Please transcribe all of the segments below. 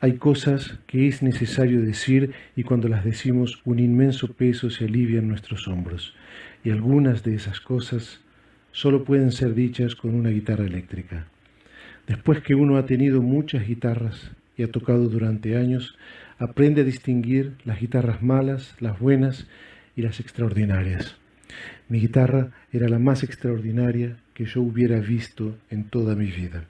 Hay cosas que es necesario decir y cuando las decimos un inmenso peso se alivia en nuestros hombros. Y algunas de esas cosas solo pueden ser dichas con una guitarra eléctrica. Después que uno ha tenido muchas guitarras y ha tocado durante años, aprende a distinguir las guitarras malas, las buenas y las extraordinarias. Mi guitarra era la más extraordinaria que yo hubiera visto en toda mi vida.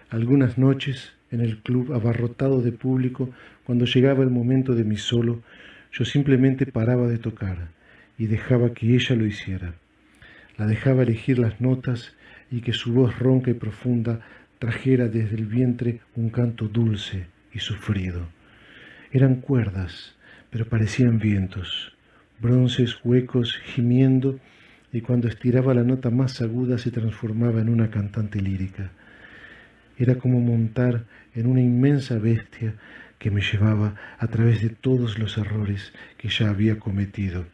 Algunas noches, en el club abarrotado de público, cuando llegaba el momento de mi solo, yo simplemente paraba de tocar y dejaba que ella lo hiciera. La dejaba elegir las notas y que su voz ronca y profunda trajera desde el vientre un canto dulce y sufrido. Eran cuerdas, pero parecían vientos, bronces huecos gimiendo, y cuando estiraba la nota más aguda se transformaba en una cantante lírica. Era como montar en una inmensa bestia que me llevaba a través de todos los errores que ya había cometido.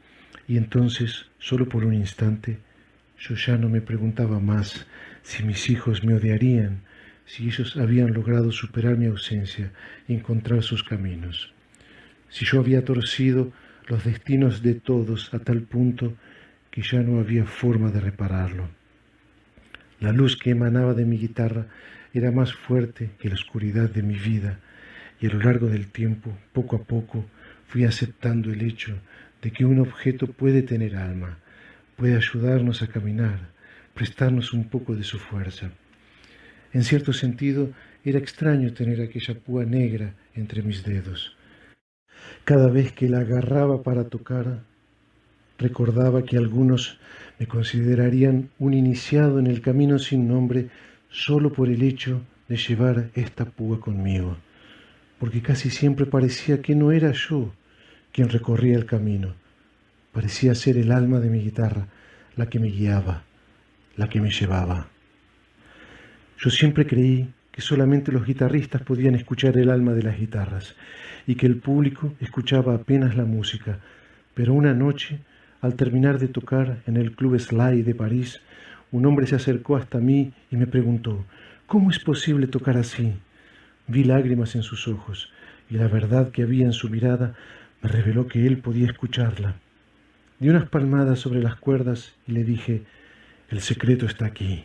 Y entonces, solo por un instante, yo ya no me preguntaba más si mis hijos me odiarían, si ellos habían logrado superar mi ausencia y encontrar sus caminos. Si yo había torcido los destinos de todos a tal punto que ya no había forma de repararlo. La luz que emanaba de mi guitarra era más fuerte que la oscuridad de mi vida, y a lo largo del tiempo, poco a poco, fui aceptando el hecho de que un objeto puede tener alma, puede ayudarnos a caminar, prestarnos un poco de su fuerza. En cierto sentido, era extraño tener aquella púa negra entre mis dedos. Cada vez que la agarraba para tocar, recordaba que algunos me considerarían un iniciado en el camino sin nombre solo por el hecho de llevar esta púa conmigo, porque casi siempre parecía que no era yo quien recorría el camino. Parecía ser el alma de mi guitarra la que me guiaba, la que me llevaba. Yo siempre creí que solamente los guitarristas podían escuchar el alma de las guitarras y que el público escuchaba apenas la música, pero una noche, al terminar de tocar en el Club Sly de París, un hombre se acercó hasta mí y me preguntó: ¿cómo es posible tocar así? Vi lágrimas en sus ojos y la verdad que había en su mirada me reveló que él podía escucharla. Di unas palmadas sobre las cuerdas y le dije: el secreto está aquí.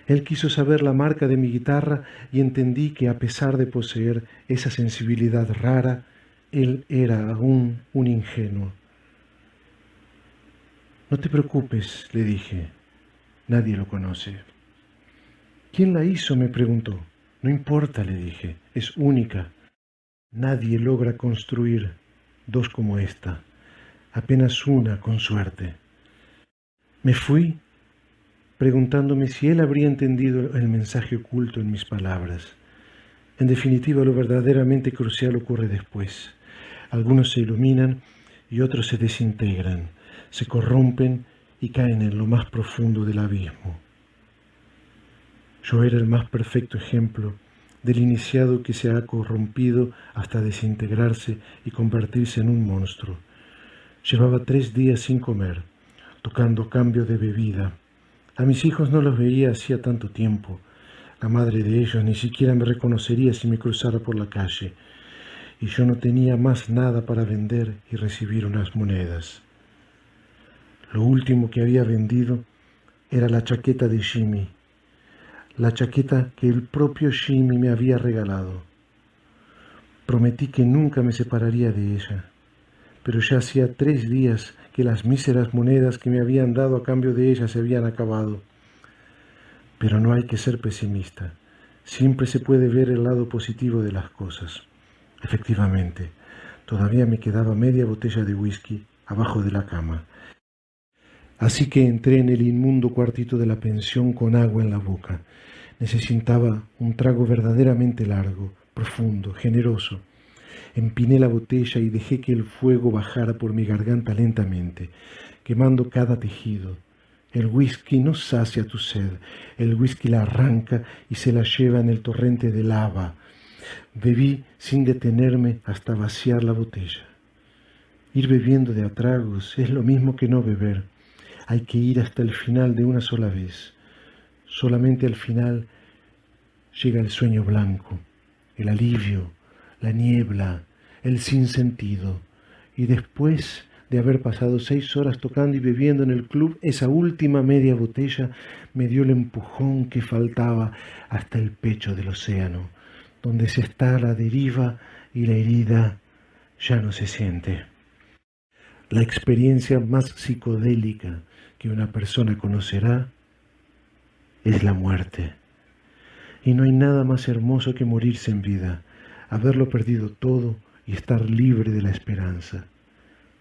Él quiso saber la marca de mi guitarra y entendí que a pesar de poseer esa sensibilidad rara, él era aún un ingenuo. No te preocupes, le dije, nadie lo conoce. ¿Quién la hizo?, me preguntó. No importa, le dije, es única. Nadie logra construir dos como esta, apenas una con suerte. Me fui preguntándome si él habría entendido el mensaje oculto en mis palabras. En definitiva, lo verdaderamente crucial ocurre después. Algunos se iluminan y otros se desintegran, se corrompen y caen en lo más profundo del abismo. Yo era el más perfecto ejemplo del iniciado que se ha corrompido hasta desintegrarse y convertirse en un monstruo. Llevaba 3 días sin comer, tocando a cambio de bebida. A mis hijos no los veía hacía tanto tiempo. La madre de ellos ni siquiera me reconocería si me cruzara por la calle. Y yo no tenía más nada para vender y recibir unas monedas. Lo último que había vendido era la chaqueta de Jimmy, la chaqueta que el propio Jimmy me había regalado. Prometí que nunca me separaría de ella, pero ya hacía 3 días que las míseras monedas que me habían dado a cambio de ella se habían acabado. Pero no hay que ser pesimista. Siempre se puede ver el lado positivo de las cosas. Efectivamente, todavía me quedaba media botella de whisky abajo de la cama. Así que entré en el inmundo cuartito de la pensión con agua en la boca. Necesitaba un trago verdaderamente largo, profundo, generoso. Empiné la botella y dejé que el fuego bajara por mi garganta lentamente, quemando cada tejido. El whisky no sacia tu sed, el whisky la arranca y se la lleva en el torrente de lava. Bebí sin detenerme hasta vaciar la botella. Ir bebiendo de a tragos es lo mismo que no beber. Hay que ir hasta el final de una sola vez. Solamente al final llega el sueño blanco, el alivio, la niebla, el sinsentido. Y después de haber pasado 6 horas tocando y bebiendo en el club, esa última media botella me dio el empujón que faltaba hasta el pecho del océano, donde se está a la deriva y la herida ya no se siente. La experiencia más psicodélica que una persona conocerá es la muerte. Y no hay nada más hermoso que morirse en vida, haberlo perdido todo y estar libre de la esperanza.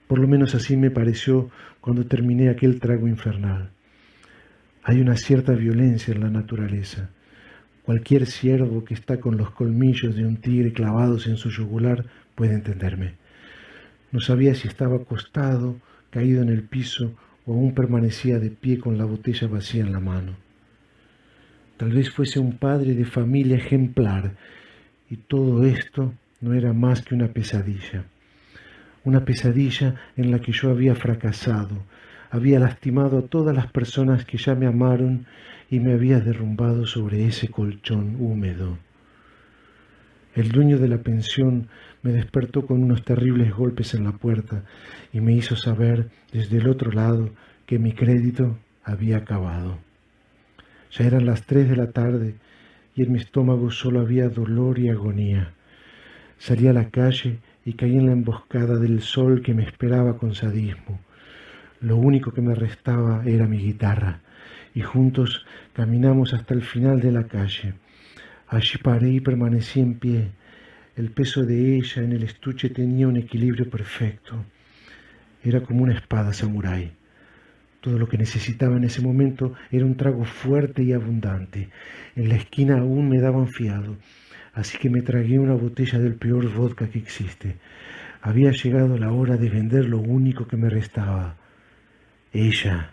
Por lo menos así me pareció cuando terminé aquel trago infernal. Hay una cierta violencia en la naturaleza. Cualquier ciervo que está con los colmillos de un tigre clavados en su yugular puede entenderme. No sabía si estaba acostado, caído en el piso o aún permanecía de pie con la botella vacía en la mano. Tal vez fuese un padre de familia ejemplar y todo esto no era más que una pesadilla en la que yo había fracasado, había lastimado a todas las personas que ya me amaron y me había derrumbado sobre ese colchón húmedo. El dueño de la pensión me despertó con unos terribles golpes en la puerta y me hizo saber desde el otro lado que mi crédito había acabado. Ya eran las 3 de la tarde y en mi estómago solo había dolor y agonía. Salí a la calle y caí en la emboscada del sol que me esperaba con sadismo. Lo único que me restaba era mi guitarra y juntos caminamos hasta el final de la calle. Allí paré y permanecí en pie. El peso de ella en el estuche tenía un equilibrio perfecto. Era como una espada samurái. Todo lo que necesitaba en ese momento era un trago fuerte y abundante. En la esquina aún me daban fiado, así que me tragué una botella del peor vodka que existe. Había llegado la hora de vender lo único que me restaba. Ella.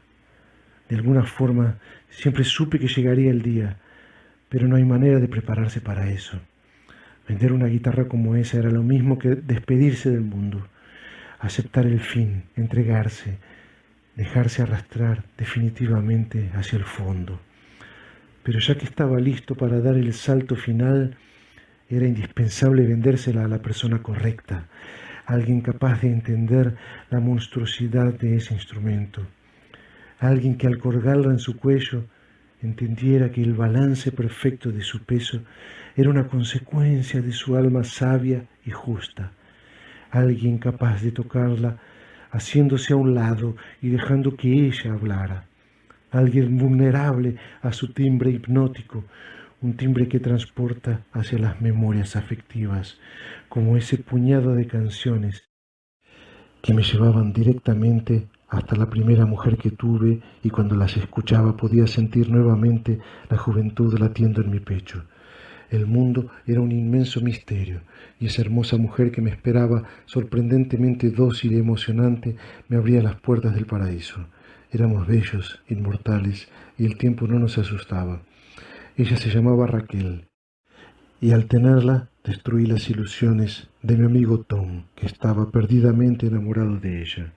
De alguna forma, siempre supe que llegaría el día, pero no hay manera de prepararse para eso. Vender una guitarra como esa era lo mismo que despedirse del mundo, aceptar el fin, entregarse, dejarse arrastrar definitivamente hacia el fondo. Pero ya que estaba listo para dar el salto final, era indispensable vendérsela a la persona correcta, alguien capaz de entender la monstruosidad de ese instrumento, alguien que al colgarla en su cuello entendiera que el balance perfecto de su peso era una consecuencia de su alma sabia y justa, alguien capaz de tocarla haciéndose a un lado y dejando que ella hablara, alguien vulnerable a su timbre hipnótico, un timbre que transporta hacia las memorias afectivas, como ese puñado de canciones que me llevaban directamente hasta la primera mujer que tuve y cuando las escuchaba podía sentir nuevamente la juventud latiendo en mi pecho. El mundo era un inmenso misterio y esa hermosa mujer que me esperaba, sorprendentemente dócil y emocionante, me abría las puertas del paraíso. Éramos bellos, inmortales y el tiempo no nos asustaba. Ella se llamaba Raquel y al tenerla destruí las ilusiones de mi amigo Tom, que estaba perdidamente enamorado de ella.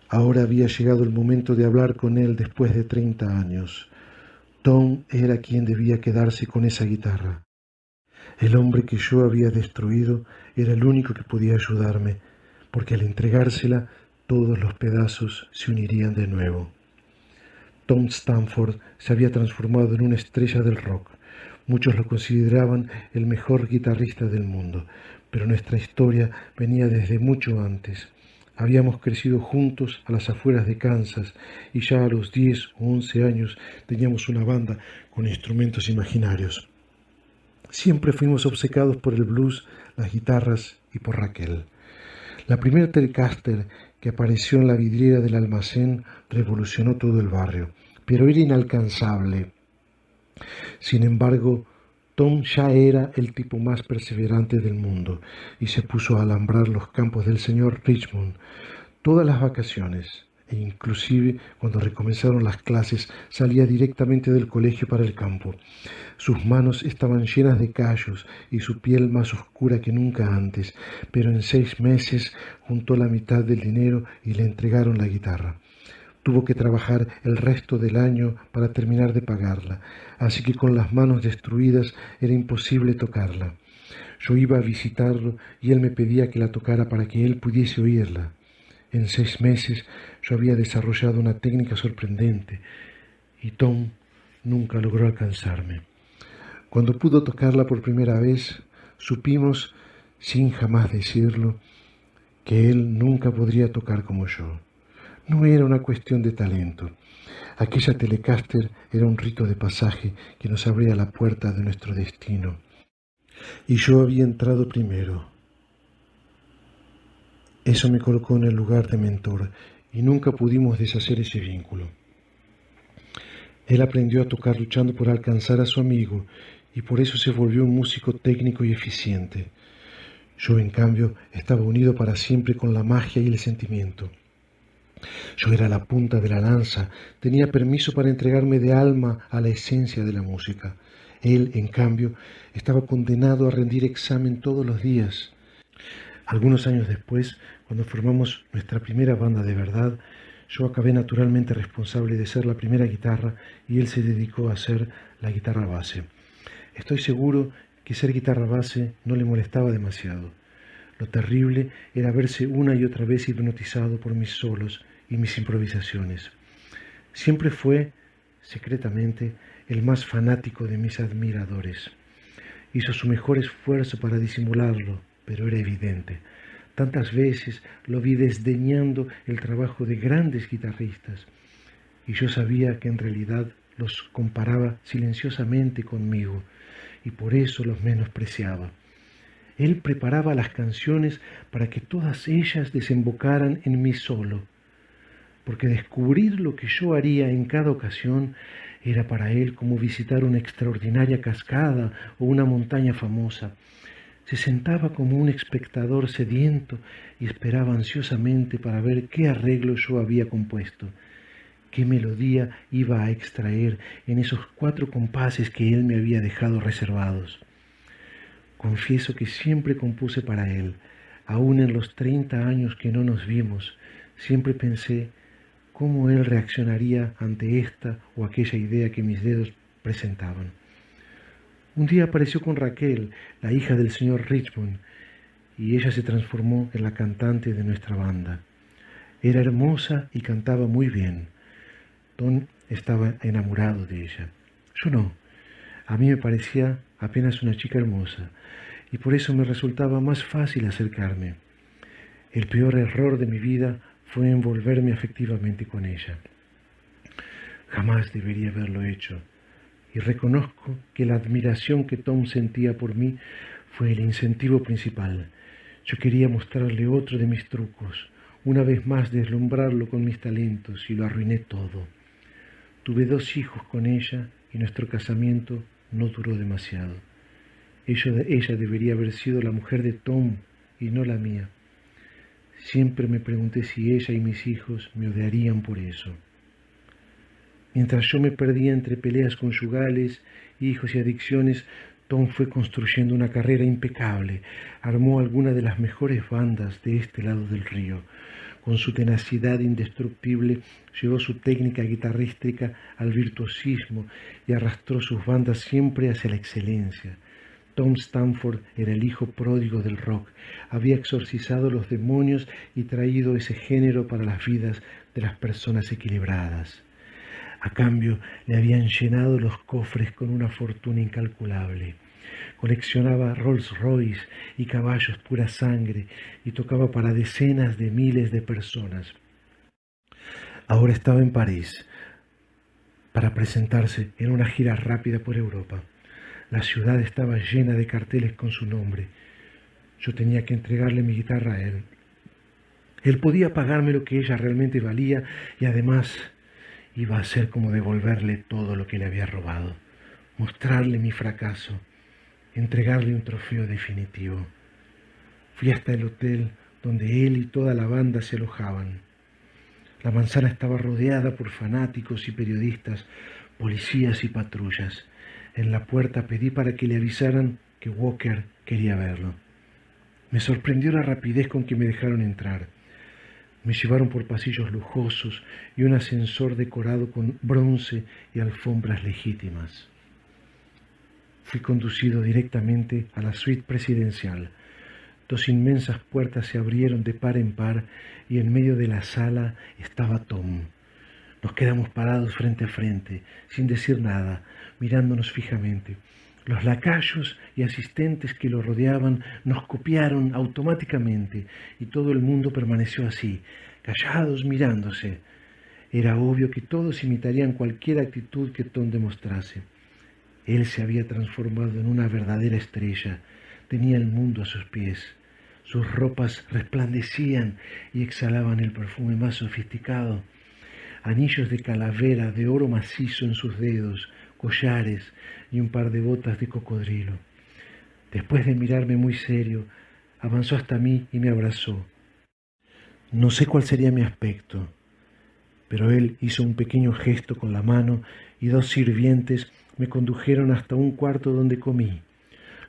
Ahora había llegado el momento de hablar con él después de 30 años. Tom era quien debía quedarse con esa guitarra. El hombre que yo había destruido era el único que podía ayudarme, porque al entregársela todos los pedazos se unirían de nuevo. Tom Stanford se había transformado en una estrella del rock. Muchos lo consideraban el mejor guitarrista del mundo, pero nuestra historia venía desde mucho antes. Habíamos crecido juntos a las afueras de Kansas y ya a los 10 o 11 años teníamos una banda con instrumentos imaginarios. Siempre fuimos obcecados por el blues, las guitarras y por Raquel. La primera Telecaster que apareció en la vidriera del almacén revolucionó todo el barrio, pero era inalcanzable. Sin embargo, Tom ya era el tipo más perseverante del mundo y se puso a alambrar los campos del señor Richmond todas las vacaciones e inclusive cuando recomenzaron las clases salía directamente del colegio para el campo. Sus manos estaban llenas de callos y su piel más oscura que nunca antes, pero en 6 meses juntó la mitad del dinero y le entregaron la guitarra. Tuvo que trabajar el resto del año para terminar de pagarla, así que con las manos destruidas era imposible tocarla. Yo iba a visitarlo y él me pedía que la tocara para que él pudiese oírla. En 6 meses yo había desarrollado una técnica sorprendente y Tom nunca logró alcanzarme. Cuando pudo tocarla por primera vez, supimos, sin jamás decirlo, que él nunca podría tocar como yo. No era una cuestión de talento. Aquella Telecaster era un rito de pasaje que nos abría la puerta de nuestro destino. Y yo había entrado primero. Eso me colocó en el lugar de mentor y nunca pudimos deshacer ese vínculo. Él aprendió a tocar luchando por alcanzar a su amigo y por eso se volvió un músico técnico y eficiente. Yo, en cambio, estaba unido para siempre con la magia y el sentimiento. Yo era la punta de la lanza, tenía permiso para entregarme de alma a la esencia de la música. Él, en cambio, estaba condenado a rendir examen todos los días. Algunos años después, cuando formamos nuestra primera banda de verdad, yo acabé naturalmente responsable de ser la primera guitarra y él se dedicó a ser la guitarra base. Estoy seguro que ser guitarra base no le molestaba demasiado. Lo terrible era verse una y otra vez hipnotizado por mis solos y mis improvisaciones. Siempre fue, secretamente, el más fanático de mis admiradores. Hizo su mejor esfuerzo para disimularlo, pero era evidente. Tantas veces lo vi desdeñando el trabajo de grandes guitarristas, y yo sabía que en realidad los comparaba silenciosamente conmigo, y por eso los menospreciaba. Él preparaba las canciones para que todas ellas desembocaran en mí solo, porque descubrir lo que yo haría en cada ocasión era para él como visitar una extraordinaria cascada o una montaña famosa. Se sentaba como un espectador sediento y esperaba ansiosamente para ver qué arreglo yo había compuesto, qué melodía iba a extraer en esos 4 compases que él me había dejado reservados. Confieso que siempre compuse para él, aún en los 30 años que no nos vimos, siempre pensé cómo él reaccionaría ante esta o aquella idea que mis dedos presentaban. Un día apareció con Raquel, la hija del señor Richmond, y ella se transformó en la cantante de nuestra banda. Era hermosa y cantaba muy bien. Tom estaba enamorado de ella. Yo no. A mí me parecía apenas una chica hermosa, y por eso me resultaba más fácil acercarme. El peor error de mi vida fue envolverme afectivamente con ella. Jamás debería haberlo hecho, y reconozco que la admiración que Tom sentía por mí fue el incentivo principal. Yo quería mostrarle otro de mis trucos, una vez más deslumbrarlo con mis talentos, y lo arruiné todo. Tuve 2 hijos con ella y nuestro casamiento no duró demasiado. Ella debería haber sido la mujer de Tom y no la mía. Siempre me pregunté si ella y mis hijos me odiarían por eso. Mientras yo me perdía entre peleas conyugales, hijos y adicciones, Tom fue construyendo una carrera impecable. Armó alguna de las mejores bandas de este lado del río. Con su tenacidad indestructible, llevó su técnica guitarrística al virtuosismo y arrastró sus bandas siempre hacia la excelencia. Tom Stanford era el hijo pródigo del rock. Había exorcizado los demonios y traído ese género para las vidas de las personas equilibradas. A cambio, le habían llenado los cofres con una fortuna incalculable. Coleccionaba Rolls Royce y caballos pura sangre y tocaba para decenas de miles de personas. Ahora estaba en París para presentarse en una gira rápida por Europa. La ciudad estaba llena de carteles con su nombre. Yo tenía que entregarle mi guitarra a él. Él podía pagarme lo que ella realmente valía y además iba a ser como devolverle todo lo que le había robado, mostrarle mi fracaso, entregarle un trofeo definitivo. Fui hasta el hotel donde él y toda la banda se alojaban. La manzana estaba rodeada por fanáticos y periodistas, policías y patrullas. En la puerta pedí para que le avisaran que Walker quería verlo. Me sorprendió la rapidez con que me dejaron entrar. Me llevaron por pasillos lujosos y un ascensor decorado con bronce y alfombras legítimas. Fui conducido directamente a la suite presidencial. Dos inmensas puertas se abrieron de par en par y en medio de la sala estaba Tom. Nos quedamos parados frente a frente, sin decir nada, mirándonos fijamente. Los lacayos y asistentes que lo rodeaban nos copiaron automáticamente y todo el mundo permaneció así, callados mirándose. Era obvio que todos imitarían cualquier actitud que Tom demostrase. Él se había transformado en una verdadera estrella, tenía el mundo a sus pies. Sus ropas resplandecían y exhalaban el perfume más sofisticado. Anillos de calavera de oro macizo en sus dedos, collares y un par de botas de cocodrilo. Después de mirarme muy serio, avanzó hasta mí y me abrazó. No sé cuál sería mi aspecto, pero él hizo un pequeño gesto con la mano y dos sirvientes me condujeron hasta un cuarto donde comí.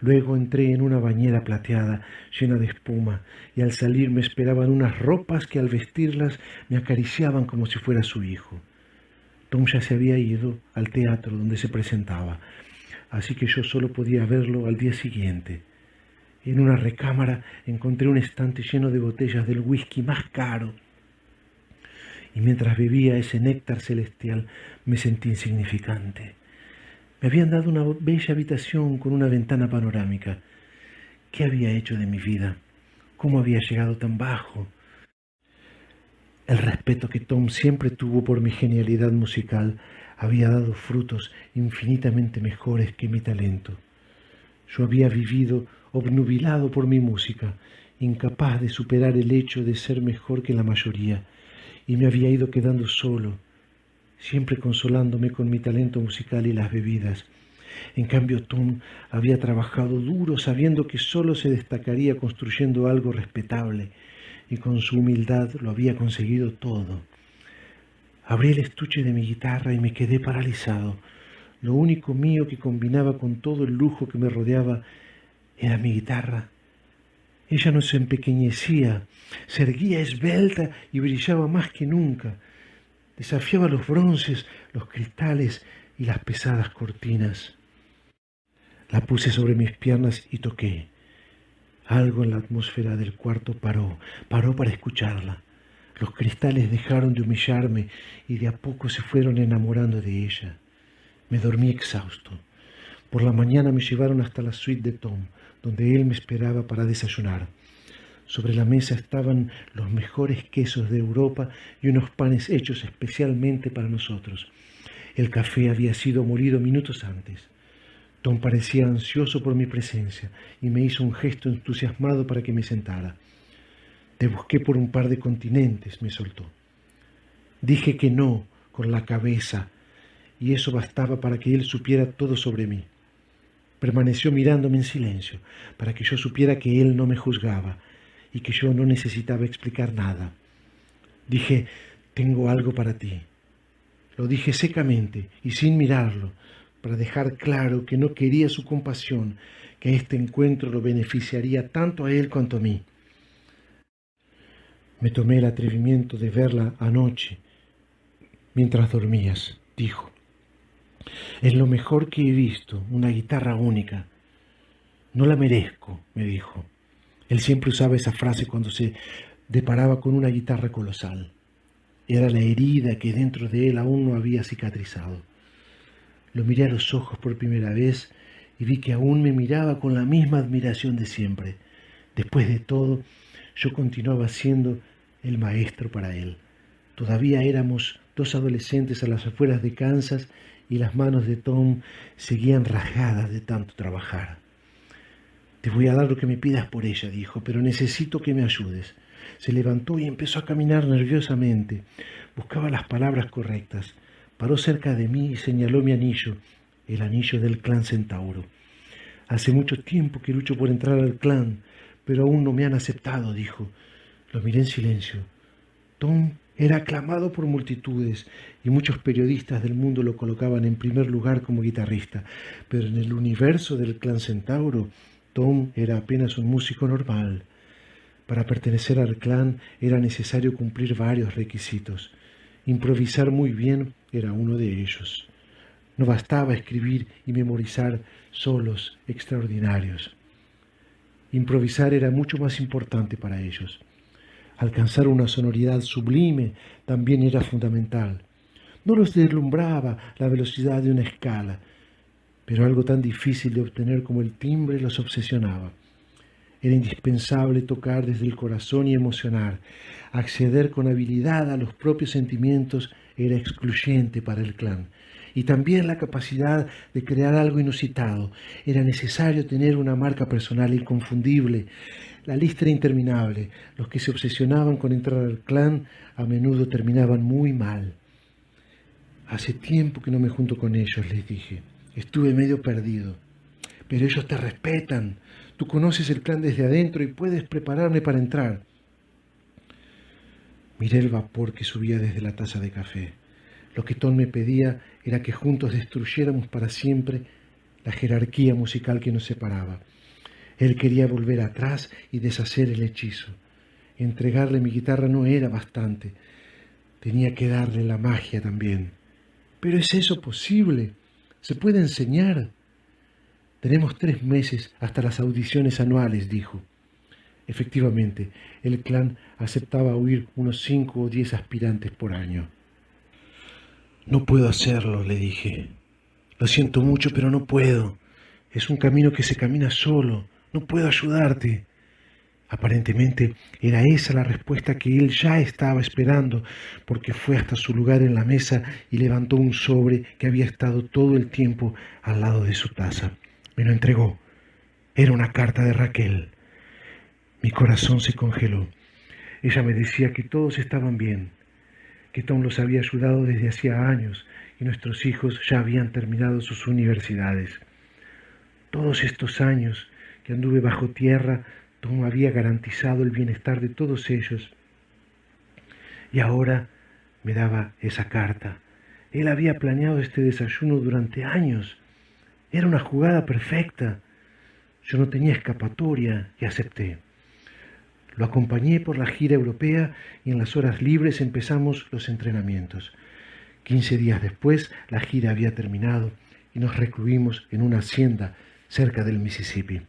Luego entré en una bañera plateada llena de espuma y al salir me esperaban unas ropas que al vestirlas me acariciaban como si fuera su hijo. Tom ya se había ido al teatro donde se presentaba, así que yo solo podía verlo al día siguiente. En una recámara encontré un estante lleno de botellas del whisky más caro y mientras bebía ese néctar celestial me sentí insignificante. Me habían dado una bella habitación con una ventana panorámica. ¿Qué había hecho de mi vida? ¿Cómo había llegado tan bajo? El respeto que Tom siempre tuvo por mi genialidad musical había dado frutos infinitamente mejores que mi talento. Yo había vivido obnubilado por mi música, incapaz de superar el hecho de ser mejor que la mayoría, y me había ido quedando solo, siempre consolándome con mi talento musical y las bebidas. En cambio, Tom había trabajado duro sabiendo que solo se destacaría construyendo algo respetable, y con su humildad lo había conseguido todo. Abrí el estuche de mi guitarra y me quedé paralizado. Lo único mío que combinaba con todo el lujo que me rodeaba era mi guitarra. Ella no se empequeñecía, se erguía esbelta y brillaba más que nunca. Desafiaba los bronces, los cristales y las pesadas cortinas. La puse sobre mis piernas y toqué. Algo en la atmósfera del cuarto paró para escucharla. Los cristales dejaron de humillarme y de a poco se fueron enamorando de ella. Me dormí exhausto. Por la mañana me llevaron hasta la suite de Tom, donde él me esperaba para desayunar. Sobre la mesa estaban los mejores quesos de Europa y unos panes hechos especialmente para nosotros. El café había sido molido minutos antes. Tom parecía ansioso por mi presencia y me hizo un gesto entusiasmado para que me sentara. Te busqué por un par de continentes, me soltó. Dije que no con la cabeza y eso bastaba para que él supiera todo sobre mí. Permaneció mirándome en silencio para que yo supiera que él no me juzgaba y que yo no necesitaba explicar nada. Dije, tengo algo para ti. Lo dije secamente y sin mirarlo, para dejar claro que no quería su compasión, que este encuentro lo beneficiaría tanto a él cuanto a mí. Me tomé el atrevimiento de verla anoche, mientras dormías, dijo. Es lo mejor que he visto, una guitarra única. No la merezco, me dijo. Él siempre usaba esa frase cuando se deparaba con una guitarra colosal. Era la herida que dentro de él aún no había cicatrizado. Lo miré a los ojos por primera vez y vi que aún me miraba con la misma admiración de siempre. Después de todo, yo continuaba siendo el maestro para él. Todavía éramos dos adolescentes a las afueras de Kansas y las manos de Tom seguían rasgadas de tanto trabajar. Te voy a dar lo que me pidas por ella, dijo, pero necesito que me ayudes. Se levantó y empezó a caminar nerviosamente. Buscaba las palabras correctas. Paró cerca de mí y señaló mi anillo, el anillo del clan Centauro. Hace mucho tiempo que lucho por entrar al clan, pero aún no me han aceptado, dijo. Lo miré en silencio. Tom era aclamado por multitudes y muchos periodistas del mundo lo colocaban en primer lugar como guitarrista, pero en el universo del clan Centauro, Tom era apenas un músico normal. Para pertenecer al clan era necesario cumplir varios requisitos. Improvisar muy bien era uno de ellos. No bastaba escribir y memorizar solos extraordinarios. Improvisar era mucho más importante para ellos. Alcanzar una sonoridad sublime también era fundamental. No los deslumbraba la velocidad de una escala, pero algo tan difícil de obtener como el timbre los obsesionaba. Era indispensable tocar desde el corazón y emocionar. Acceder con habilidad a los propios sentimientos era excluyente para el clan. Y también la capacidad de crear algo inusitado. Era necesario tener una marca personal inconfundible. La lista era interminable. Los que se obsesionaban con entrar al clan a menudo terminaban muy mal. Hace tiempo que no me junto con ellos, les dije. Estuve medio perdido. Pero ellos te respetan. Tú conoces el clan desde adentro y puedes prepararme para entrar. Miré el vapor que subía desde la taza de café. Lo que Tom me pedía era que juntos destruyéramos para siempre la jerarquía musical que nos separaba. Él quería volver atrás y deshacer el hechizo. Entregarle mi guitarra no era bastante. Tenía que darle la magia también. ¿Pero es eso posible? ¿Se puede enseñar? Tenemos 3 meses hasta las audiciones anuales, dijo. Efectivamente, el clan aceptaba oír unos 5 o 10 aspirantes por año. No puedo hacerlo, le dije. Lo siento mucho, pero no puedo. Es un camino que se camina solo. No puedo ayudarte. Aparentemente era esa la respuesta que él ya estaba esperando, porque fue hasta su lugar en la mesa y levantó un sobre que había estado todo el tiempo al lado de su taza. Me lo entregó. Era una carta de Raquel. Mi corazón se congeló. Ella me decía que todos estaban bien, que Tom los había ayudado desde hacía años y nuestros hijos ya habían terminado sus universidades. Todos estos años que anduve bajo tierra, Tom había garantizado el bienestar de todos ellos. Y ahora me daba esa carta. Él había planeado este desayuno durante años. Era una jugada perfecta. Yo no tenía escapatoria y acepté. Lo acompañé por la gira europea y en las horas libres empezamos los entrenamientos. 15 días después, la gira había terminado y nos recluimos en una hacienda cerca del Mississippi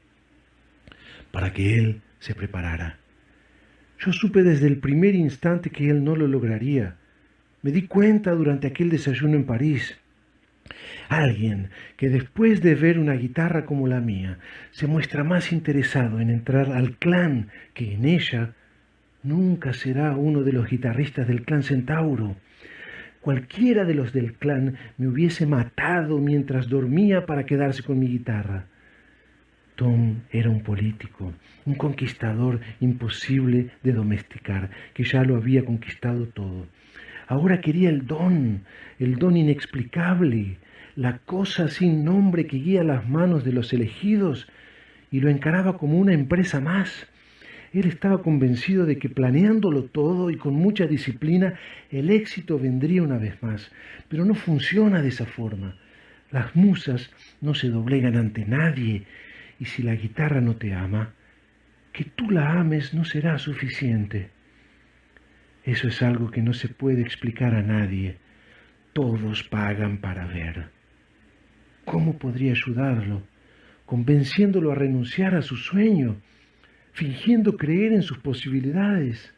para que él se preparara. Yo supe desde el primer instante que él no lo lograría. Me di cuenta durante aquel desayuno en París. Alguien que después de ver una guitarra como la mía se muestra más interesado en entrar al clan que en ella, nunca será uno de los guitarristas del clan Centauro. Cualquiera de los del clan me hubiese matado mientras dormía para quedarse con mi guitarra. Tom era un político, un conquistador imposible de domesticar, que ya lo había conquistado todo. Ahora quería el don inexplicable, la cosa sin nombre que guía las manos de los elegidos, y lo encaraba como una empresa más. Él estaba convencido de que planeándolo todo y con mucha disciplina, el éxito vendría una vez más. Pero no funciona de esa forma. Las musas no se doblegan ante nadie, y si la guitarra no te ama, que tú la ames no será suficiente. Eso es algo que no se puede explicar a nadie. Todos pagan para ver. ¿Cómo podría ayudarlo? Convenciéndolo a renunciar a su sueño, fingiendo creer en sus posibilidades.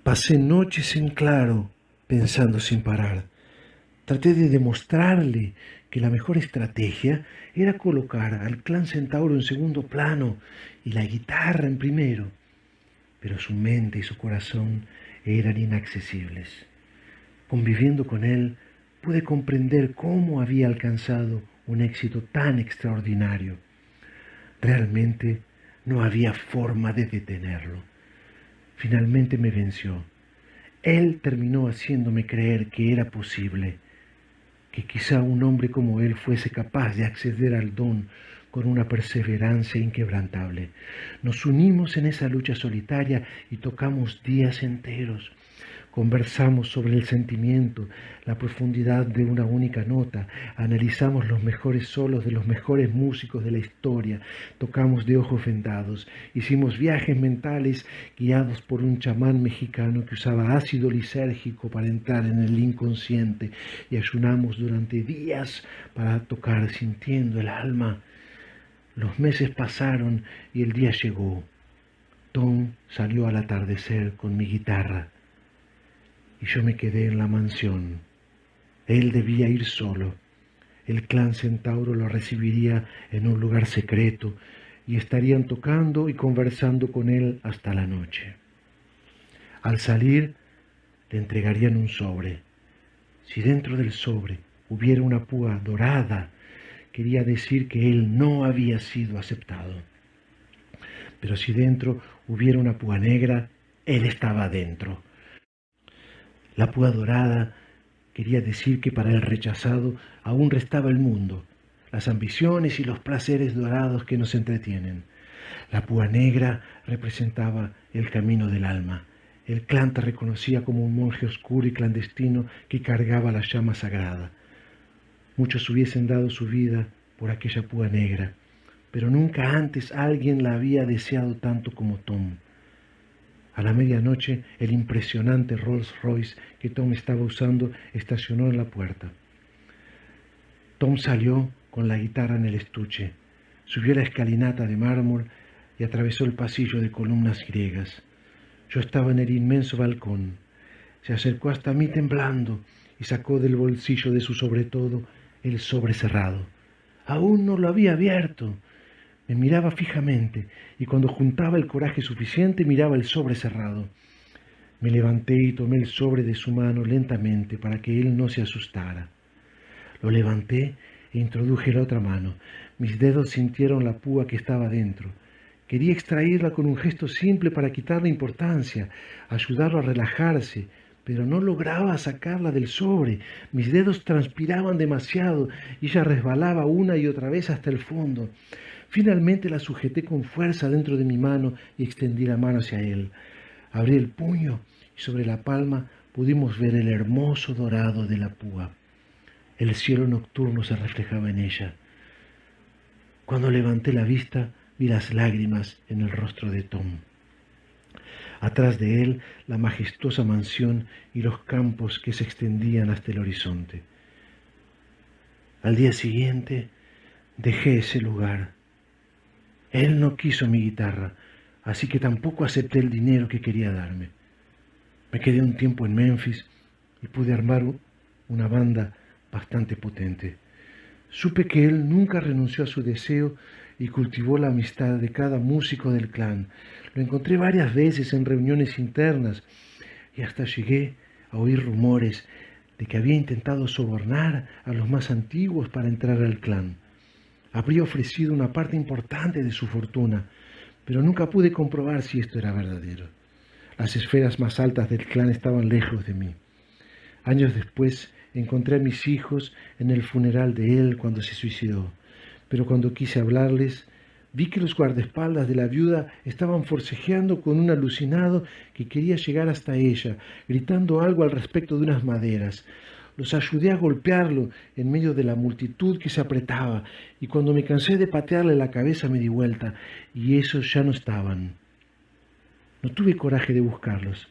Pasé noches en claro, pensando sin parar. Traté de demostrarle que la mejor estrategia era colocar al clan Centauro en segundo plano y la guitarra en primero. Pero su mente y su corazón eran inaccesibles. Conviviendo con él, pude comprender cómo había alcanzado un éxito tan extraordinario. Realmente no había forma de detenerlo. Finalmente me venció. Él terminó haciéndome creer que era posible, que quizá un hombre como él fuese capaz de acceder al don con una perseverancia inquebrantable. Nos unimos en esa lucha solitaria y tocamos días enteros. Conversamos sobre el sentimiento, la profundidad de una única nota, analizamos los mejores solos de los mejores músicos de la historia, tocamos de ojos vendados, hicimos viajes mentales guiados por un chamán mexicano que usaba ácido lisérgico para entrar en el inconsciente y ayunamos durante días para tocar sintiendo el alma. Los meses pasaron y el día llegó. Tom salió al atardecer con mi guitarra y yo me quedé en la mansión. Él debía ir solo. El clan Centauro lo recibiría en un lugar secreto y estarían tocando y conversando con él hasta la noche. Al salir, le entregarían un sobre. Si dentro del sobre hubiera una púa dorada, quería decir que él no había sido aceptado. Pero si dentro hubiera una púa negra, él estaba dentro. La púa dorada quería decir que para el rechazado aún restaba el mundo, las ambiciones y los placeres dorados que nos entretienen. La púa negra representaba el camino del alma. El clan te reconocía como un monje oscuro y clandestino que cargaba la llama sagrada. Muchos hubiesen dado su vida por aquella púa negra, pero nunca antes alguien la había deseado tanto como Tom. A la medianoche, el impresionante Rolls Royce que Tom estaba usando estacionó en la puerta. Tom salió con la guitarra en el estuche, subió la escalinata de mármol y atravesó el pasillo de columnas griegas. Yo estaba en el inmenso balcón. Se acercó hasta mí temblando y sacó del bolsillo de su sobretodo el sobre cerrado. Aún no lo había abierto. Me miraba fijamente y cuando juntaba el coraje suficiente miraba el sobre cerrado. Me levanté y tomé el sobre de su mano lentamente para que él no se asustara. Lo levanté e introduje la otra mano. Mis dedos sintieron la púa que estaba dentro. Quería extraerla con un gesto simple para quitarle importancia, ayudarlo a relajarse, pero no lograba sacarla del sobre. Mis dedos transpiraban demasiado y ella resbalaba una y otra vez hasta el fondo. Finalmente la sujeté con fuerza dentro de mi mano y extendí la mano hacia él. Abrí el puño y sobre la palma pudimos ver el hermoso dorado de la púa. El cielo nocturno se reflejaba en ella. Cuando levanté la vista, vi las lágrimas en el rostro de Tom. Atrás de él, la majestuosa mansión y los campos que se extendían hasta el horizonte. Al día siguiente, dejé ese lugar. Él no quiso mi guitarra, así que tampoco acepté el dinero que quería darme. Me quedé un tiempo en Memphis y pude armar una banda bastante potente. Supe que él nunca renunció a su deseo y cultivó la amistad de cada músico del clan. Lo encontré varias veces en reuniones internas y hasta llegué a oír rumores de que había intentado sobornar a los más antiguos para entrar al clan. Habría ofrecido una parte importante de su fortuna, pero nunca pude comprobar si esto era verdadero. Las esferas más altas del clan estaban lejos de mí. Años después encontré a mis hijos en el funeral de él cuando se suicidó, pero cuando quise hablarles, vi que los guardaespaldas de la viuda estaban forcejeando con un alucinado que quería llegar hasta ella, gritando algo al respecto de unas maderas. Los ayudé a golpearlo en medio de la multitud que se apretaba, y cuando me cansé de patearle la cabeza me di vuelta, y esos ya no estaban. No tuve coraje de buscarlos.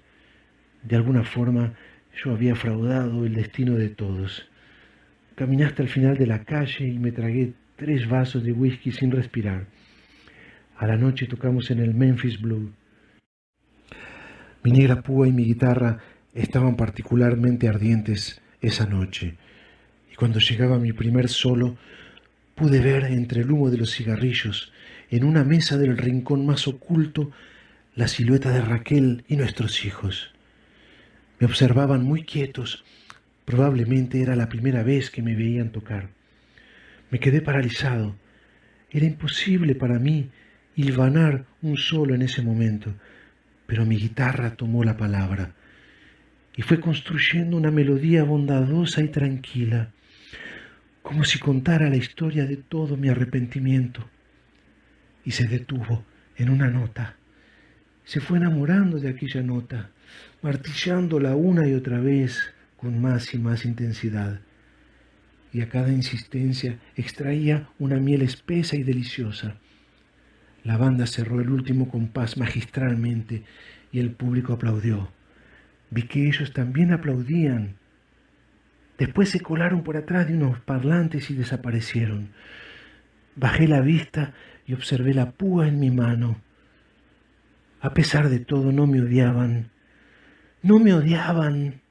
De alguna forma yo había fraudado el destino de todos. Caminé hasta el final de la calle y me tragué 3 vasos de whisky sin respirar. A la noche tocamos en el Memphis Blue. Mi negra púa y mi guitarra estaban particularmente ardientes esa noche, y cuando llegaba mi primer solo, pude ver entre el humo de los cigarrillos, en una mesa del rincón más oculto, la silueta de Raquel y nuestros hijos. Me observaban muy quietos. Probablemente era la primera vez que me veían tocar. Me quedé paralizado. Era imposible para mí hilvanar un solo en ese momento, pero mi guitarra tomó la palabra y fue construyendo una melodía bondadosa y tranquila, como si contara la historia de todo mi arrepentimiento. Y se detuvo en una nota. se fue enamorando de aquella nota, martillándola una y otra vez con más y más intensidad. Y a cada insistencia extraía una miel espesa y deliciosa. La banda cerró el último compás magistralmente y el público aplaudió. Vi que ellos también aplaudían. Después se colaron por atrás de unos parlantes y desaparecieron. Bajé la vista y observé la púa en mi mano. A pesar de todo, no me odiaban. No me odiaban.